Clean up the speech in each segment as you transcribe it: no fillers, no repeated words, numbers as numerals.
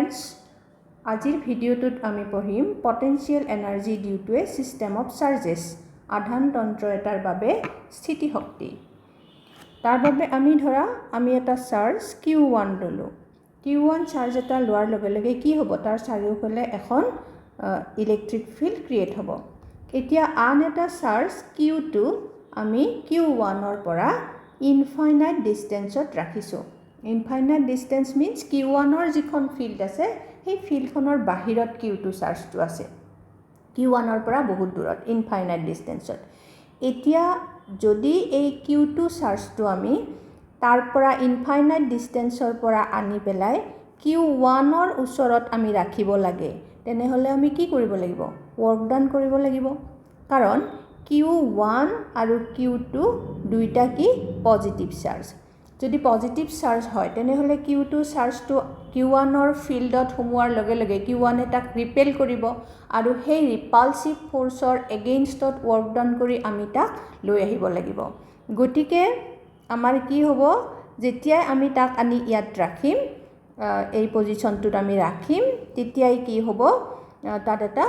Friends, আজিৰ ভিডিঅ'টোত আমি পঢ়িম potential energy due to a system of charges, আধান তন্ত্ৰ এটাৰ বাবে স্থিতি শক্তি। তাৰ বাবে আমি এটা চাৰ্জ Q1 ললোঁ। Q1 চাৰ্জ এটা লোৱাৰ লগে লগে কি হ'ব, তাৰ চাৰিওফালে এখন ইলেক্ট্ৰিক ফিল্ড ক্ৰিয়েট হ'ব। এতিয়া আন এটা চাৰ্জ Q2 আমি Q1ৰ পৰা ইনফাইনাইট ডিষ্টেন্সত ৰাখিছোঁ। ইনফাইনাইট ডিষ্টেন্স মিন্স Q1ৰ যিখন ফিল্ড আছে সেই ফিল্ডখনৰ বাহিৰত Q2 চাৰ্জটো আছে, Q1ৰ পৰা বহুত দূৰত ইনফাইনাইট ডিষ্টেন্সত। এতিয়া যদি এই Q2 চাৰ্জটো আমি তাৰ পৰা ইনফাইনাইট ডিষ্টেন্সৰ পৰা আনি পেলাই Q1ৰ ওচৰত আমি ৰাখিব লাগে, তেনেহ'লে আমি কি কৰিব লাগিব? ৱৰ্ক ডান কৰিব লাগিব। কাৰণ Q1 আৰু Q2 দুইটা কি পজিটিভ চাৰ্জ। যদি পজিটিভ চাৰ্জ হয় তেনেহ'লে Q2 চাৰ্জটো Q1ৰ ফিল্ডত সোমোৱাৰ লগে লগে Q1 তাক ৰিপেল কৰিব আৰু সেই ৰিপালচিভ ফ'ৰ্চৰ এগেইনষ্টত ৱৰ্ক ডান কৰি আমি তাক লৈ আহিব লাগিব। গতিকে আমাৰ কি হ'ব, যেতিয়াই আমি তাক আনি ইয়াত ৰাখিম, এই পজিশ্যনটোত আমি ৰাখিম, তেতিয়াই কি হ'ব, তাত এটা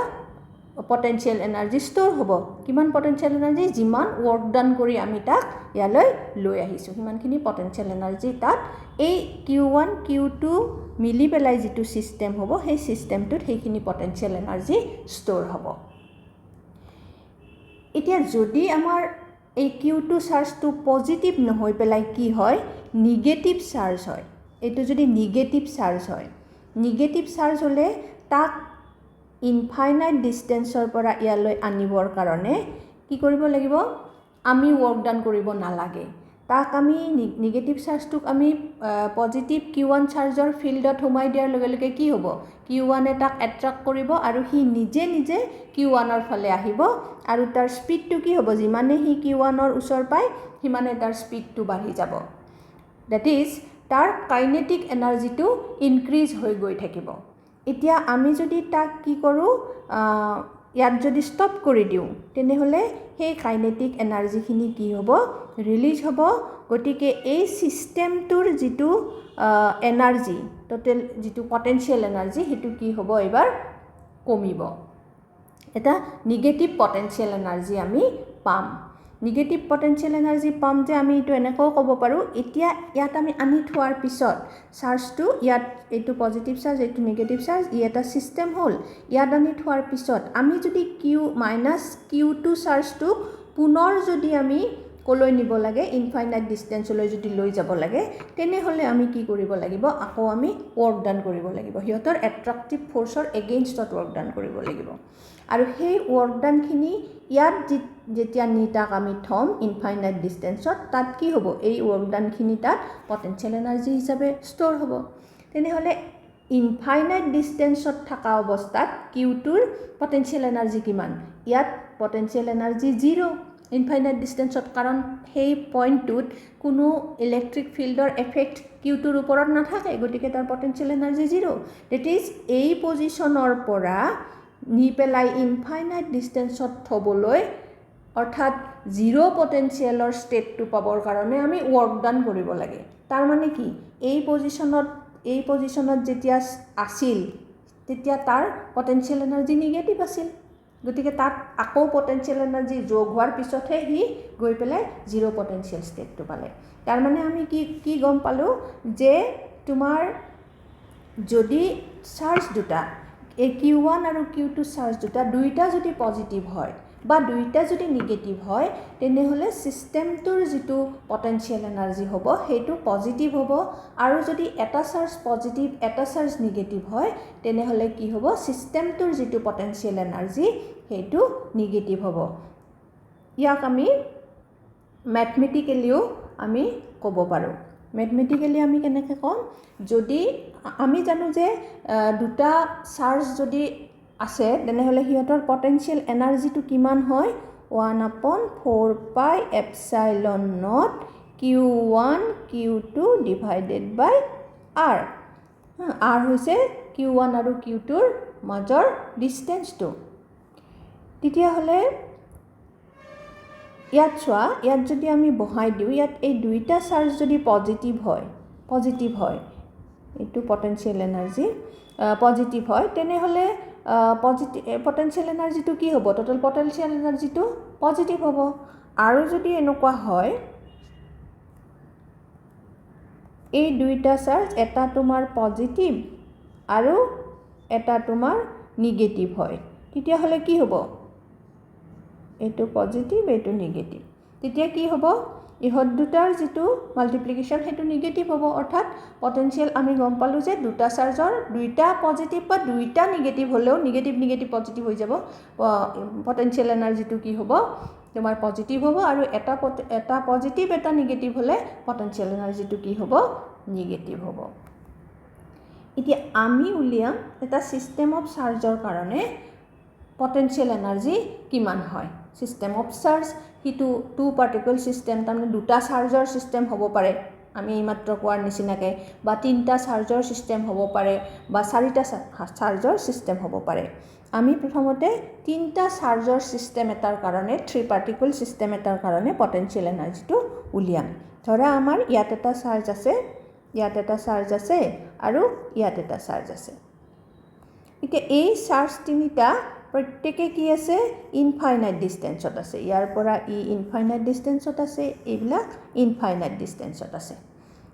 পটেনশিয়েল এনাৰ্জি ষ্ট'ৰ হ'ব। কিমান পটেনশিয়েল এনাৰ্জি? যিমান ৱৰ্ক ডান কৰি আমি তাক ইয়ালৈ লৈ আহিছোঁ সিমানখিনি পটেনশিয়েল এনাৰ্জি তাত এই Q1 Q2 মিলি পেলাই যিটো ছিষ্টেম হ'ব সেই ছিষ্টেমটোত সেইখিনি পটেনশিয়েল এনাৰ্জি ষ্ট'ৰ হ'ব। এতিয়া যদি আমাৰ এই Q2 চাৰ্জটো পজিটিভ নহৈ পেলাই কি হয়, নিগেটিভ চাৰ্জ হয়। এইটো যদি নিগেটিভ চাৰ্জ হয়, নিগেটিভ চাৰ্জ হ'লে তাক ইনফাইনাইট ডিষ্টেন্সৰ পৰা ইয়ালৈ আনিবৰ কাৰণে কি কৰিব লাগিব? আমি ৱৰ্ক ডান কৰিব নালাগে। তাক আমি নিগেটিভ চাৰ্জটোক আমি পজিটিভ Q1 চাৰ্জৰ ফিল্ডত সোমাই দিয়াৰ লগে লগে কি হ'ব, Q1 তাক এট্ৰাক্ট কৰিব আৰু সি নিজে নিজে Q1ৰ ফালে আহিব আৰু তাৰ স্পীডটো কি হ'ব, যিমানে সি Q1ৰ ওচৰ পায় সিমানে তাৰ স্পীডটো বাঢ়ি যাব। ডেট ইজ তাৰ কাইনেটিক এনাৰ্জিটো ইনক্ৰিজ হৈ গৈ থাকিব। এতিয়া আমি যদি তাক কি কৰোঁ, ইয়াত যদি ষ্টপ কৰি দিওঁ তেনেহ'লে সেই কাইনেটিক এনাৰ্জিখিনি কি হ'ব, ৰিলিজ হ'ব। গতিকে এই ছিষ্টেমটোৰ যিটো এনাৰ্জি, টোটেল যিটো পটেনশিয়েল এনাৰ্জি, সেইটো কি হ'ব, এবাৰ কমিব। এটা নিগেটিভ পটেনশিয়েল এনাৰ্জি আমি পাম। নিগেটিভ পটেনশিয়েল এনাৰ্জি পাম যে আমি এইটো এনেকৈও ক'ব পাৰোঁ, এতিয়া ইয়াত আমি আনি থোৱাৰ পিছত চাৰ্জটো ইয়াত, এইটো পজিটিভ চাৰ্জ এইটো নিগেটিভ চাৰ্জ, ই এটা ছিষ্টেম হ'ল। ইয়াত আনি থোৱাৰ পিছত আমি যদি Q2 চাৰ্জটোক পুনৰ যদি আমি ক'লৈ নিব লাগে, ইনফাইনাইট ডিষ্টেন্সলৈ যদি লৈ যাব লাগে, তেনেহ'লে আমি কি কৰিব লাগিব, আকৌ আমি ৱৰ্ক ডান কৰিব লাগিব। সিহঁতৰ এট্ৰাক্টিভ ফ'ৰ্চৰ এগেইনষ্টত ৱৰ্ক ডান কৰিব লাগিব। আৰু সেই ৱৰ্ক ডানখিনি ইয়াত যেতিয়া নি তাক আমি থ'ম ইনফাইনাইট ডিষ্টেন্সত, তাত কি হ'ব, এই ৱৰ্ক ডানখিনি তাত পটেনশিয়েল এনাৰ্জি হিচাপে ষ্ট'ৰ হ'ব। তেনেহ'লে ইনফাইনাইট ডিষ্টেন্সত থকা অৱস্থাত Q2ৰ পটেনশিয়েল এনাৰ্জি কিমান? ইয়াত পটেনশিয়েল এনাৰ্জি 0 ইনফাইনাইট ডিষ্টেন্সত, কাৰণ সেই পইণ্টটোত কোনো ইলেক্ট্ৰিক ফিল্ডৰ এফেক্ট Q2ৰ ওপৰত নাথাকে, গতিকে তাৰ পটেনশিয়েল এনাৰ্জি 0। ডেট ইজ এই পজিশ্যনৰ পৰা নি পেলাই ইনফাইনাইট ডিষ্টেন্সত থ'বলৈ, অৰ্থাৎ 0 পটেনশিয়েলৰ ষ্টেটটো পাবৰ কাৰণে আমি ৱৰ্ক ডান কৰিব লাগে। তাৰ মানে কি, এই পজিশ্যনত যেতিয়া আছিল তেতিয়া তাৰ পটেনশিয়েল এনাৰ্জি নিগেটিভ আছিল। গতিকে তাত আকৌ পটেনশিয়েল এনাৰ্জি যোগ হোৱাৰ পিছতহে সি গৈ পেলাই 0 পটেনশিয়েল ষ্টেটটো পালে। তাৰমানে আমি কি গম পালোঁ যে তোমাৰ যদি চাৰ্জ দুটা, এই Q1 আৰু Q2 চাৰ্জ দুইটা যদি পজিটিভ হয় বা দুইটা যদি নিগেটিভ হয়, তেনেহ'লে ছিষ্টেমটোৰ যিটো পটেনশিয়েল এনাৰ্জি হ'ব সেইটো পজিটিভ হ'ব। আৰু যদি এটা চাৰ্জ পজিটিভ এটা চাৰ্জ নিগেটিভ হয়, তেনেহ'লে কি হ'ব, ছিষ্টেমটোৰ যিটো পটেনশিয়েল এনাৰ্জি সেইটো নিগেটিভ হ'ব। ইয়াক আমি মেথমেটিকেলিও আমি ক'ব পাৰোঁ। মেথমেটিকেলি আমি কেনেকৈ ক'ম, যদি আমি জানো যে দুটা চাৰ্জ যদি আছে তেনেহ'লে সিহঁতৰ পটেনশিয়েল এনাৰ্জিটো কিমান হয়, 1/4πε0 Q1 Q2 ডিভাইডেড বাই R। R হৈছে Q1 আৰু Q2ৰ মাজৰ ডিষ্টেন্সটো। তেতিয়াহ'লে ইয়াত চোৱা, ইয়াত যদি আমি বহাই দিওঁ, ইয়াত এই দুইটা চাৰ্জ যদি পজিটিভ হয়, এইটো পটেনশিয়াল এনাৰ্জি পজিটিভ হয় তেনেহ'লে পটেনশিয়াল এনাৰ্জিটো কি হ'ব টোটাল পটেনশিয়াল এনাৰ্জিটো পজিটিভ হ'ব আৰু যদি এনেকুৱা হয় এই দুইটা চাৰ্জ এটা তোমাৰ পজিটিভ আৰু এটা তোমাৰ নিগেটিভ হয় তেতিয়াহ'লে কি হ'ব এইটো পজিটিভ এইটো নিগেটিভ তেতিয়া কি হ'ব ইহত দুটাৰ যেটো মাল্টিপ্লিকেশন হেতু নিগেটিভ হ'ব অৰ্থাৎ পটেনশিয়াল আমি গম পালো যে দুটা চাৰ্জৰ দুইটা পজিটিভ বা দুইটা নিগেটিভ হলেও নিগেটিভ নিগেটিভ পজিটিভ হৈ যাব পটেনশিয়াল এনাৰ্জিটো কি হ'ব তোমাৰ পজিটিভ হ'ব আৰু এটা পজিটিভ এটা নিগেটিভ হলে পটেনশিয়াল এনাৰ্জিটো কি হ'ব নিগেটিভ হ'ব এতিয়া আমি উলিয়াম এটা সিস্টেম অফ চাৰ্জৰ কাৰণে পটেনশিয়াল এনাৰ্জি কিমান হয় system of charge Hitu two particle system তাৰমানে দুটা চাৰ্জৰ সিস্টেম হ'ব পাৰে আমি এইমাত্ৰ কোৱাৰ নিচিনাকে বা তিনটা চাৰ্জৰ সিস্টেম হ'ব পাৰে বা চাৰিটা চাৰ্জৰ সিস্টেম হ'ব পাৰে আমি প্ৰথমতে তিনটা চাৰ্জৰ সিস্টেম এটাৰ কাৰণে থ্ৰী পাৰ্টিকল সিস্টেম এটাৰ কাৰণে পটেনশিয়াল এনাৰ্জিটো উলিয়াম ধৰা আমাৰ ইয়াত এটা চাৰ্জ আছে ইয়াত এটা চাৰ্জ আছে আৰু ইয়াত এটা চাৰ্জ আছে এতিয়া এই চাৰ্জ তিনিটা প্ৰত্যেককে কি আছে ইনফাইনাইট ডিসটেন্সত আছে ইয়াৰ পৰা ইনফাইনাইট ডিসটেন্সত আছে এইবিলাক ইনফাইনাইট ডিসটেন্সত আছে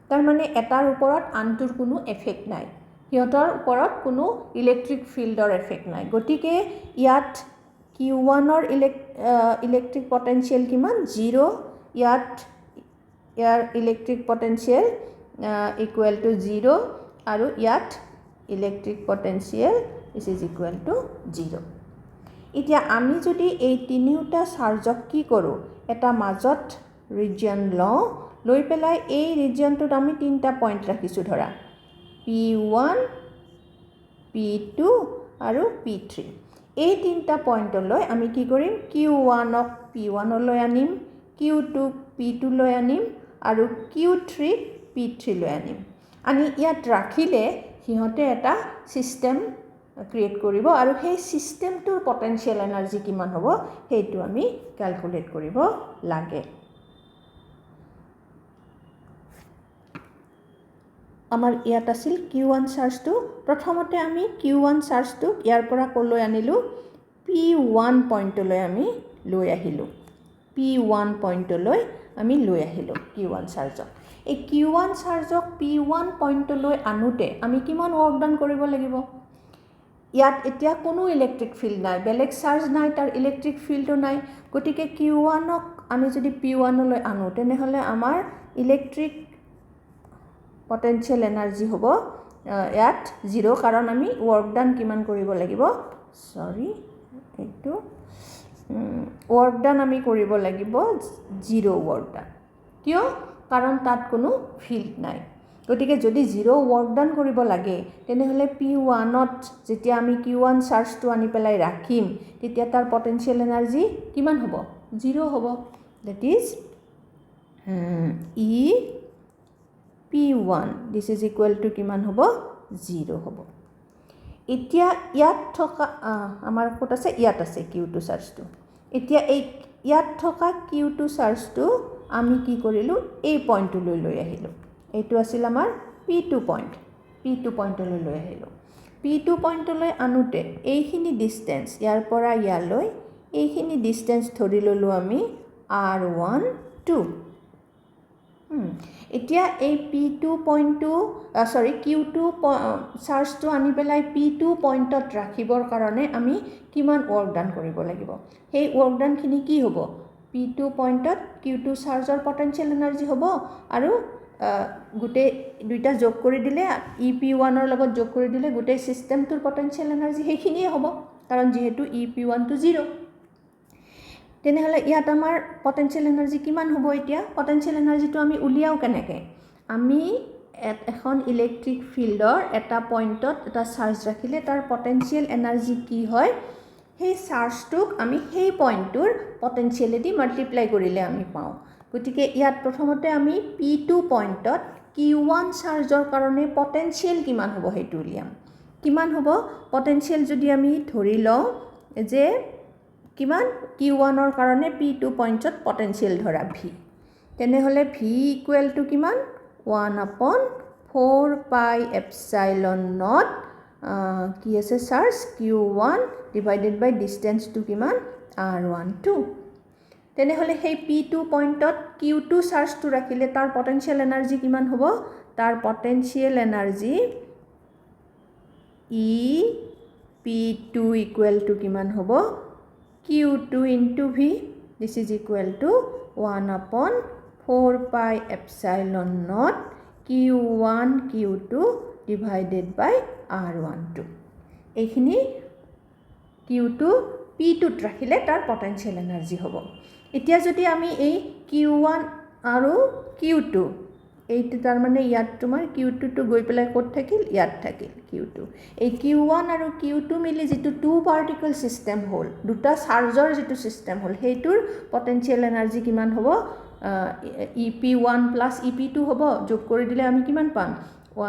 তাৰ মানে এটাৰ ওপৰত আনটোৰ কোনো এফেক্ট নাই হিয়তৰ ওপৰত কোনো ইলেক্ট্ৰিক ফিল্ডৰ এফেক্ট নাই গতিকে ইয়াত Q1 ৰ ইলেক্ট্ৰিক পটেনশিয়াল কিমান 0 ইয়াত ইয়াৰ ইলেক্ট্ৰিক পটেনশিয়াল ইকুৱেল টু 0 আৰু ইয়াত electric potential is equal to 0 এতিয়া আমি যদি এই তিনিটা চাৰ্জক কি কৰো এটা মাজত ৰিজন লৈ পেলাই এই ৰিজনটোত আমি তিনটা পইণ্ট ৰাখিছো ধৰা P1 P2 আৰু P3 এই তিনটা পইণ্টলৈ আমি কি কৰিম Q1 ক P1 লৈ আনিম Q2 P2 লৈ আনিম আৰু Q3 P3 লৈ আনিম আমি ইয়াত ৰাখিলে হিহতে এটা সিস্টেম ক্ৰিয়েট কৰিব আৰু সেই সিস্টেমটোৰ পটেনশিয়াল এনাৰ্জি কিমান হ'ব হেতু আমি ক্যালকুলেট কৰিব লাগে আমাৰ ইয়াত আছিল Q1 চাৰ্জটো প্ৰথমতে আমি Q1 চাৰ্জটো ইয়াৰ পৰা কলৈ আনিলো P1 পইণ্টলৈ আমি লৈ আহিলো P1 পইণ্টলৈ আমি লৈ আহিলো Q1 চাৰ্জক এই Q1 চাৰ্জক P1 পইণ্টলৈ আনোতে আমি কিমান ওয়াৰ্ক ডান কৰিব লাগিব ইয়াত এতিয়া কোনো ইলেক্ট্ৰিক ফিল্ড নাই বেলেগ চাৰ্জ নাই তাৰ ইলেক্ট্ৰিক ফিল্ডো নাই গতিকে Q1 ক আমি যদি P1 লৈ আনো তেনেহলে আমাৰ ইলেক্ট্ৰিক পটেনশিয়াল এনাৰ্জি হ'ব ইয়াত 0 কাৰণ আমি ওয়াৰ্ক ডান কিমান কৰিব লাগিব সৰি এইটো ওয়াৰ্ক ডান আমি কৰিব লাগিব 0 ওয়াৰ্ক ডান কিয় কাৰণ তাত কোনো ফিল্ড নাই গতিকে যদি 0 ওয়াৰ্ক ডান কৰিব লাগে তেনেহলে P1 ত যেতিয়া আমি Q1 চাৰ্জটো আনি পেলাই ৰাখিম তেতিয়া তাৰ পটেনশিয়াল এনাৰ্জি কিমান হ'ব 0 হ'ব that is E P1 this is equal to কিমান হ'ব 0 হ'ব এতিয়া ইয়াত থকা আমাৰ ক'ত আছে ইয়াত আছে Q2 চাৰ্জটো এতিয়া এই ইয়াত থকা Q2 চাৰ্জটো আমি কি কৰিলো এই পইণ্টলৈ লৈ আহিলো এইটো আছিল আমাৰ P2 পইণ্টলৈ লৈ আহিলো P2 পইণ্টলৈ আনোতে এইখিনি ডিসটেন্স ইয়াৰ পৰা ইয়ালৈ এইখিনি ডিসটেন্স ধৰি ললো আমি R12 এতিয়া এই P2 পইণ্টটো সৰি Q2 চাৰ্জটো আনি পেলাই P2 পইণ্টত ৰাখিবৰ কাৰণে আমি কিমান ওয়াৰ্ক ডান কৰিব লাগিব সেই ওয়াৰ্ক ডানখিনি কি হ'ব P2 পইণ্টত Q2 চাৰ্জৰ পটেনশিয়াল এনাৰ্জি হ'ব আৰু গুটে দুইটা যোগ কৰি দিলে EP1 ৰ লগত যোগ কৰি দিলে গুটে সিস্টেমটোৰ পটেনশিয়াল এনাৰ্জি হেখিনিয়ে হ'ব কাৰণ যেহেতু EP1 টো 0 তেনেহলে ইয়াত আমাৰ পটেনশিয়াল এনাৰ্জি কিমান হ'ব এতিয়া পটেনশিয়াল এনাৰ্জিটো আমি উলিয়াও কেনেকে আমি এখন ইলেক্ট্ৰিক ফিল্ডৰ এটা পইণ্টত এটা চাৰ্জ ৰাখিলে তাৰ পটেনশিয়াল এনাৰ্জি কি হয় সেই চাৰ্জটোক আমি সেই পইণ্টৰ পটেনশিয়ালিটি মাল্টিপ্লাই কৰিলে আমি পাওঁ গতিকে ইয়াত প্ৰথমতে আমি P2 পইণ্টত Q1 চাৰ্জৰ কাৰণে পটেনশিয়াল কিমান হ'ব হেতু উলিয়াম কিমান হ'ব পটেনশিয়াল যদি আমি ধৰি লওঁ যে কিমান Q1 ৰ কাৰণে P2 পইণ্টত পটেনশিয়াল ধৰা V তেনেহলে V ইকুৱেল টু কিমান 1/4 4 pi epsilon naught কি আছে চাৰ্জ q1 ডিভাইডেড বাই ডিষ্টেঞ্চটো কিমান r12 তেনেহ'লে সেই p2 পইণ্টত q2 চাৰ্জটো ৰাখিলে তাৰ পটেনশিয়েল এনাৰ্জি কিমান হ'ব তাৰ potential energy e p2 equal to কিমান হ'ব q2 into v this is equal to 1 upon 4 pi epsilon naught q1 q2 divided by r12 এইখিনি q2 p2 ৰাখিলে তাৰ পটেনশিয়েল এনাৰ্জি হ'ব এতিয়া যদি আমি এই q1 আৰু q2 এইটো তাৰ মানে ইয়াত তোমাৰ q2 টো গৈ পেলাই ক'ত থাকিল ইয়াত থাকিল q2 এই q1 আৰু q2 মিলি যেটো টু পাৰ্টিকল সিস্টেম হ'ল দুটা চাৰ্জৰ যেটো সিস্টেম হ'ল হেইটোৰ পটেনশিয়েল এনাৰ্জি কিমান হ'ব ep1 + ep2 হ'ব যোগ কৰি দিলে আমি কিমান পাম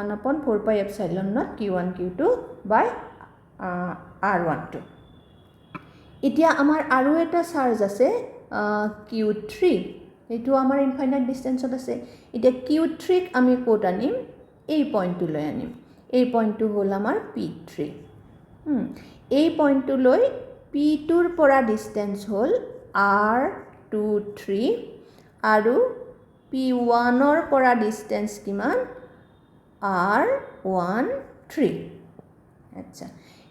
1 upon 4 pi epsilon naught q1 q2 by r12 এতিয়া আমাৰ আৰু এটা চাৰ্জ আছে q3 এইটো আমাৰ ইনফাইনাইট ডিসটেন্সত আছে এতিয়া q3 ক আমি কোট আনিম এই পইণ্টটো লৈ আনিম এই পইণ্টটো হ'ল আমাৰ p3 এই পইণ্টটো লৈ p2 ৰ পৰা ডিসটেন্স হ'ল r23 আৰু p1 ৰ পৰা ডিসটেন্স কিমান r13 আচ্ছা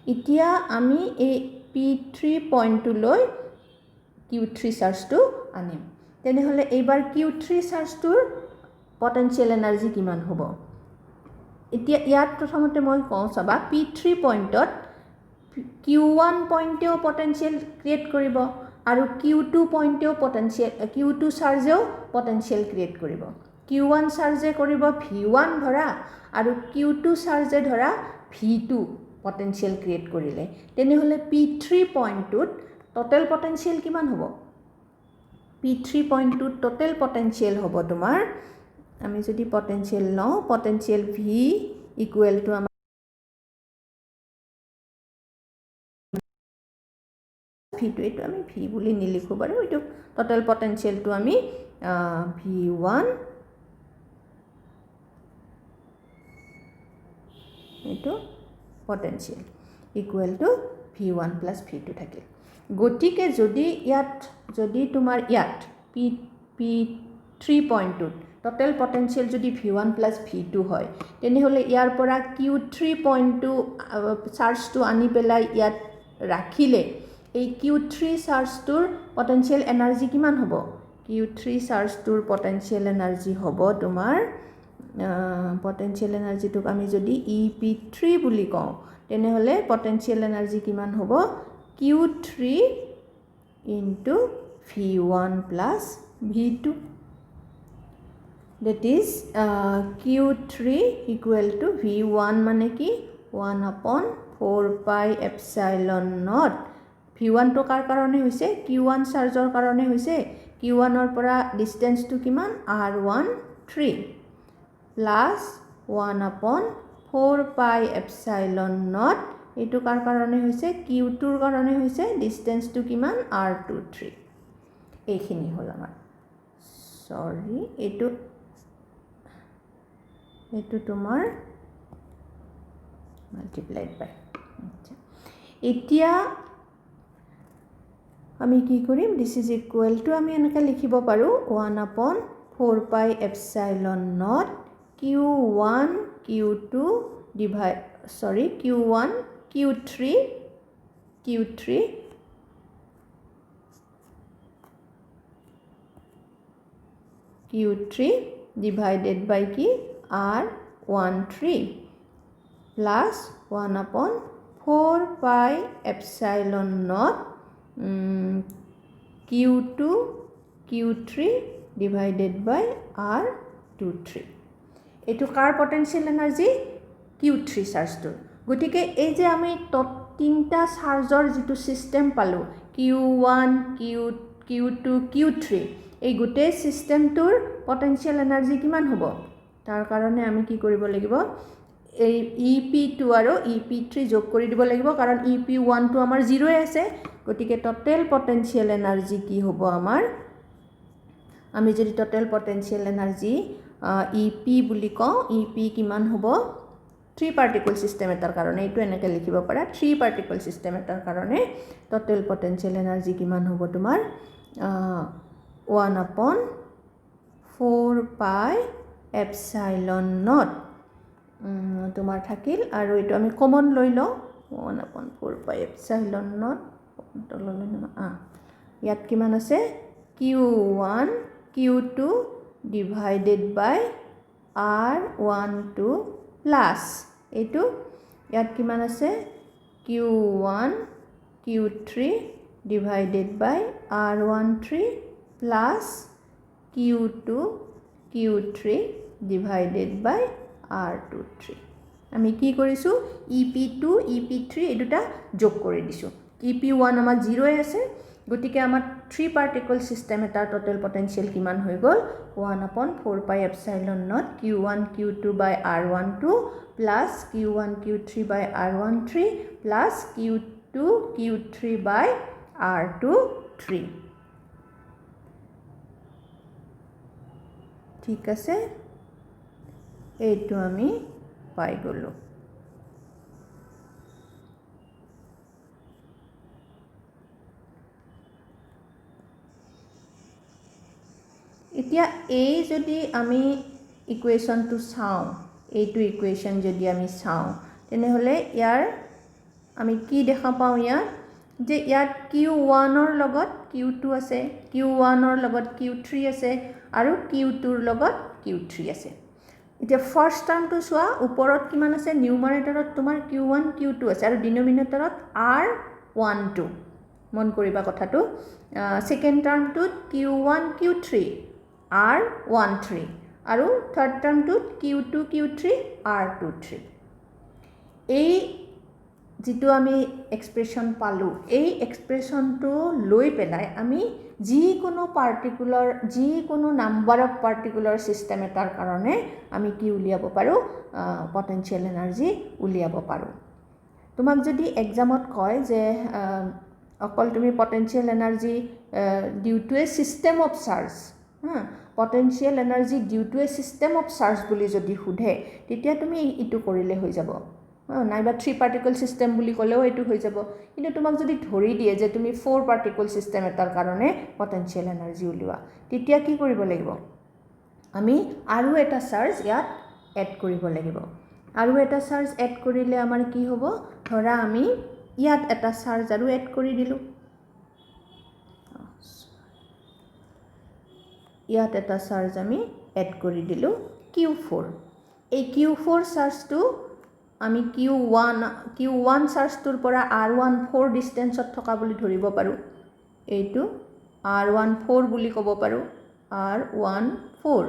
এতিয়া আমি এই p3 পইণ্টটো লৈ q3 চাৰ্জটো আনিম তেনেহ'লে এইবাৰ q3 চাৰ্জটোৰ পটেনশিয়েল এনাৰ্জি কিমান হ'ব এতিয়া ইয়াত প্ৰথমতে মই কওঁ চাবা p3 পইণ্টত q1 পইণ্টেও পটেনশিয়েল ক্ৰিয়েট কৰিব আৰু q2 পইণ্টেও পটেনশিয়েল q2 চাৰ্জেও পটেনশিয়েল ক্ৰিয়েট কৰিব q1 চাৰ্জে কৰিব v1 ধৰা আৰু q2 চাৰ্জে ধৰা v2 পটেনশিয়েল ক্ৰিয়েট কৰিলে তেনেহ'লে p3 পইণ্টটোত টোটাল পটেনশিয়েল কিমান হ'ব p3 পইণ্টটোত টোটাল পটেনশিয়েল হ'ব তোমাৰ আমি যদি পটেনশিয়েল লওঁ পটেনশিয়েল v ইকুৱেল টু আমাৰ v2 এটো আমি v বুলি নিলিখো বাৰু এটো টোটাল পটেনশিয়েলটো আমি v1 এটো potential equal to v1 + v2 থাকিল গতিকে যদি তোমাৰ ইয়াত p3 পইণ্টটোত টোটাল পটেনশিয়েল যদি v1 + v2 হয় তেনেহ'লে ইয়াৰ পৰা q3 পইণ্টটো চাৰ্জটো আনি পেলাই ইয়াত ৰাখিলে এই q3 চাৰ্জটোৰ পটেনশিয়েল এনাৰ্জি কিমান হ'ব q3 চাৰ্জটোৰ পটেনশিয়েল এনাৰ্জি হ'ব তোমাৰ পটেনশিয়েল এনাৰ্জিটোক আমি যদি ep3 বুলি কওঁ তেনেহ'লে পটেনশিয়েল এনাৰ্জি কিমান হ'ব q3 into v1 plus v2 that is q3 equal to v1 মানে কি 1 upon 4 pi epsilon naught v1 to কাৰ কাৰণে হৈছে q1 চাৰ্জৰ কাৰণে হৈছে q1 ৰ পৰা ডিসটেন্সটো কিমান r13 plus 1 upon 4 pi epsilon naught এটো কাৰ কাৰণে হৈছে q2 ৰ কাৰণে হৈছে ডিসটেন্সটো কিমান r23 এইখিনি হ'ল আমাৰ সৰি এটো তোমাৰ মাল্টিপ্লাইড বাই এতিয়া আমি কি কৰিম দিস ইজ ইকুৱেল টু আমি এনেকৈ লিখিব পাৰো 1 upon 4 pi epsilon naught q1 q2 divide q1 q3 divided by কি r13 plus 1 upon 4 pi epsilon naught q2 q3 divided by r23 এটো কাৰ পটেনশিয়েল এনাৰ্জি q3 চাৰ্জটো গতিকে এই যে আমি তিনটা চাৰ্জৰ যেটো সিস্টেম পালো q1 q2 q3 এই গোটেই সিস্টেমটোৰ পটেনশিয়েল এনাৰ্জি কিমান হ'ব তাৰ কাৰণে আমি কি কৰিব লাগিব এই ep2 আৰু ep3 যোগ কৰি দিব লাগিব কাৰণ ep1 টো আমাৰ 0 আছে গতিকে টোটাল পটেনশিয়েল এনাৰ্জি কি হ'ব আমাৰ আমি যদি টোটাল পটেনশিয়েল এনাৰ্জি EP বুলি কওঁ EP কিমান হ'ব 3 পাৰ্টিকল সিস্টেম এটাৰ কাৰণে এইটো এনেকৈ লিখিব পাৰা 3 পাৰ্টিকল সিস্টেম এটাৰ কাৰণে টোটেল পটেনশিয়াল এনাৰ্জি কিমান হ'ব তোমাৰ 1/4 পাই এপসাইলন নট তোমাৰ থাকিল আৰু এইটো আমি কমন লৈ লওঁ 1/4 পাই এপসাইলন নট ইয়াত কিমান আছে Q1 Q2 divided by R12 plus এইটো ইয়াত কিমান আছে Q1 Q3 divided by R13 plus Q2 Q3 divided by R23 আমি কি কৰিছো EP2 EP3 এই দুটা যোগ কৰি দিছো EP1 আমাৰ 0 আছে গতিকে আমাৰ 3 পাৰ্টিকল সিস্টেম এটা টোটেল পটেনশিয়াল কিমান হৈ গল 1/4 pi epsilon not Q1 Q2 by R12 plus Q1 Q3 by R13 plus Q2 Q3 by R23 ঠিক আছে এইটো আমি পাই গলো এতিয়া এই যদি আমি ইকুৱেশ্যনটো চাওঁ এইটো ইকুৱেশ্যন যদি আমি চাওঁ তেনেহলে ইয়াৰ আমি কি দেখা পাওঁ ইয়াত যে ইয়াত Q1 ৰ লগত Q2 আছে Q1 ৰ লগত Q3 আছে আৰু Q2 ৰ লগত Q3 আছে এতিয়া ফাৰ্স্ট টাৰ্মটো চোৱা ওপৰত কিমান আছে নিউমাৰেটৰত তোমাৰ Q1 Q2 আছে আৰু ডিনোমিনেটৰত R12 মন কৰিবা কথাটো সেকেন্ড টাৰ্মটোত Q1 Q3 R13 আৰু থাৰ্ড টাৰ্মটোত Q2 Q3 R23 এই যেটো আমি এক্সপ্ৰেশন পালো এই এক্সপ্ৰেশনটো লৈ পেলাই আমি যিকোনো পাৰ্টিকুলাৰ যিকোনো নাম্বাৰ অফ পাৰ্টিকুলাৰ সিস্টেম এটাৰ কাৰণে আমি কি উলিয়াব পাৰো পটেনশিয়াল এনাৰ্জি উলিয়াব পাৰো তোমাক যদি এক্সামত কয় যে অকল তুমি potential energy due to a system of charge potential energy due to a system of charge বুলি যদি সুধে তেতিয়া তুমি ইটো কৰিলে হৈ যাব নাইবা 3 পাৰ্টিকল সিস্টেম বুলি ক'লেও এটো হৈ যাব কিন্তু তোমাক যদি ধৰি দিয়ে যে তুমি 4 পাৰ্টিকল সিস্টেম এটাৰ কাৰণে পটেনশিয়াল এনাৰ্জি উলিওৱা তেতিয়া কি কৰিব লাগিব আমি আৰু এটা চাৰ্জ ইয়াত এড কৰিব লাগিব আৰু এটা চাৰ্জ এড কৰিলে আমাৰ কি হ'ব ধৰা আমি ইয়াত এটা চাৰ্জ আৰু এড কৰি দিলো ইয়াত এটা চাৰ্জ আমি এড কৰি দিলো Q4 এই Q4 চাৰ্জটো আমি Q1 চাৰ্জটোৰ পৰা R14 ডিসটেন্সত থকা বুলি ধৰিব পাৰো এইটো R14 বুলি ক'ব পাৰো R14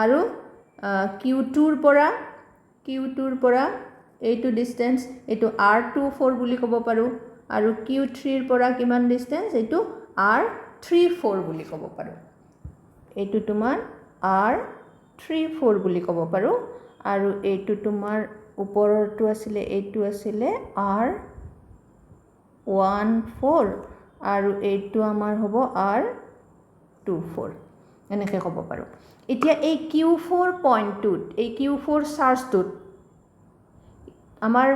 আৰু Q2 ৰ পৰা এইটো ডিসটেন্স এইটো R24 বুলি ক'ব পাৰো আৰু Q3 ৰ পৰা কিমান ডিসটেন্স এইটো R34 বুলি ক'ব পাৰো এইটো তোমাৰ R34 বুলি ক'ব পাৰো আৰু এইটো তোমাৰ ওপৰৰটো আছিলে এইটো আছিলে R14 আৰু এইটো আমাৰ হ'ব R24 এনেকৈ ক'ব পাৰো এতিয়া এই Q4 পইণ্টটোত এই Q4 চাৰ্জটোত আমাৰ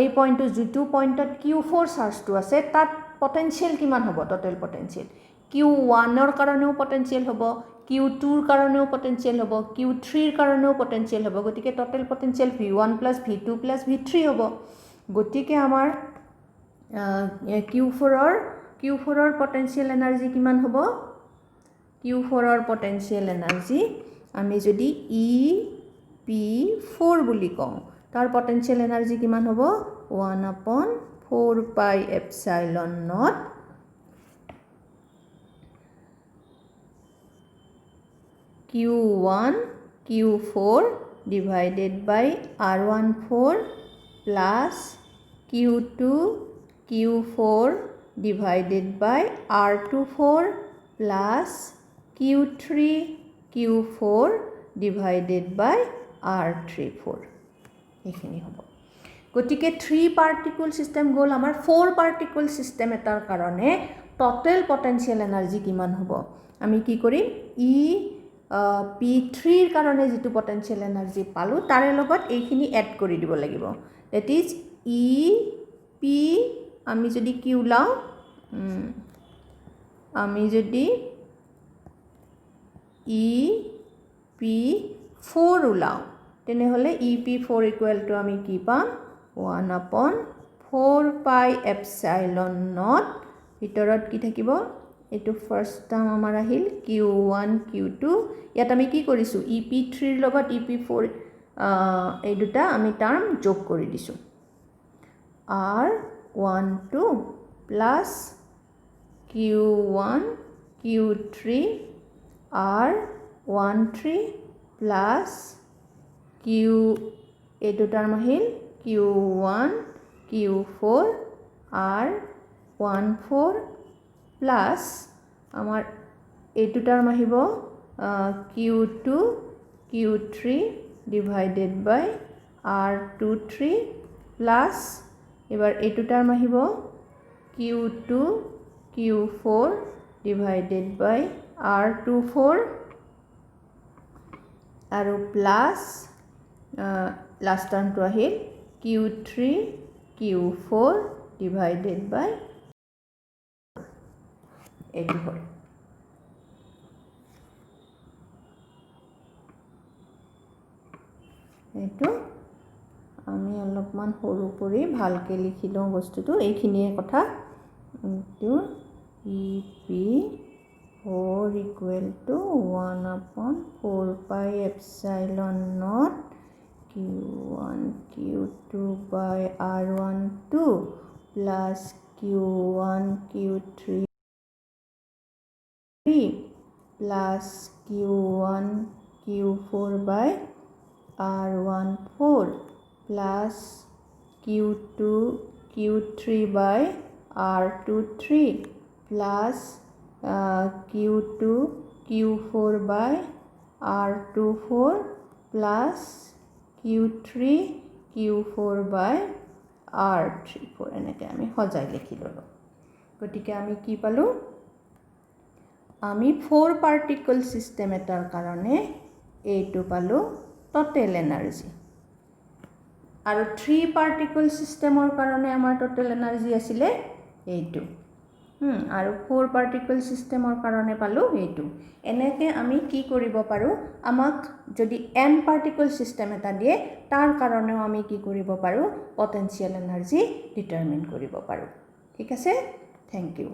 এই পইণ্টটো যেটো পইণ্টত Q4 চাৰ্জটো আছে তাত পটেনশিয়াল কিমান হ'ব টোটেল পটেনশিয়াল Q1 ৰ কাৰণেও পটেনশিয়াল হ'ব Q2 ৰ কাৰণেও পটেনশিয়াল হ'ব Q3 ৰ কাৰণেও পটেনশিয়াল হ'ব গতিকে total potential V1 + V2 + V3 হ'ব গতিকে আমাৰ Q4 ৰ পটেনশিয়াল এনাৰ্জি কিমান হ'ব Q4 ৰ পটেনশিয়াল এনাৰ্জি আমি যদি EP4 বুলি কওঁ তাৰ পটেনশিয়াল এনাৰ্জি কিমান হ'ব 1/4 pi epsilon not Q1 Q4 divided by R14 plus Q2 Q4 divided by R24 plus Q3 Q4 divided by R34 এইখিনি হ'ব গতিকে 3 পাৰ্টিকল সিস্টেম গ'ল আমাৰ 4 পাৰ্টিকল সিস্টেম এটাৰ কাৰণে টোটেল পটেনশিয়াল এনাৰ্জি কিমান হ'ব আমি কি কৰিম P3 ৰ কাৰণে যেটো পটেনশিয়াল এনাৰ্জি পালো তাৰে লগত এইখিনি এড কৰি দিব লাগিব that is EP আমি যদি কি উলাও আমি যদি EP4 উলাও তেনেহলে EP4 equal to আমি কি পাম 1/4 pi epsilon naught ভিতৰত কি থাকিব এটো ফাৰ্স্ট টাৰ্ম আমাৰ আহিল q1 q2 ইয়াত আমি কি কৰিছো EP3 ৰ লগত EP4 এই দুটা আমি টাৰ্ম যোগ কৰি দিছো R12 plus q1 q3 R13 plus q এই দুটা টার্ম আহিল q1 q4 R14 plus আমার এই দুটা টার্ম আহিব q2 q3 divided by R23 plus এবার এই দুটা টার্ম আহিব q2 q4 divided by R24 আৰু plus last term to আহিল q3 q4 divided by এটো হয় এটো আমি অলপমান সৰু কৰি ভালকে লিখিলো বস্তুটো এইখিনিয়ে কথা into EP4 equal to 1/4 pi epsilon naught q1 q2 by R12 plus q1 q3 plus q1 q4 by R14 plus q2 q3 by R23 plus q2 q4 by R24 plus q3 q4 by R34 এনেকে আমি সজাই লিখি ললো গতিকে আমি কি পালো আমি 4 পার্টিকল সিস্টেম এটাৰ কাৰণে এইটো পালো টোটাল এনাৰ্জি আৰু 3 পাৰ্টিকল সিস্টেমৰ কাৰণে আমাৰ টোটাল এনাৰ্জি আছিল এইটো আৰু 4 পাৰ্টিকল সিস্টেমৰ কাৰণে পালো এইটো এনেকে আমি কি কৰিব পাৰো আমাক যদি n পাৰ্টিকল সিস্টেম এটা দিয়ে তাৰ কাৰণেও আমি কি কৰিব পাৰো পটেনশিয়াল এনাৰ্জি ডিটাৰমিন কৰিব পাৰো ঠিক আছে থ্যাংক ইউ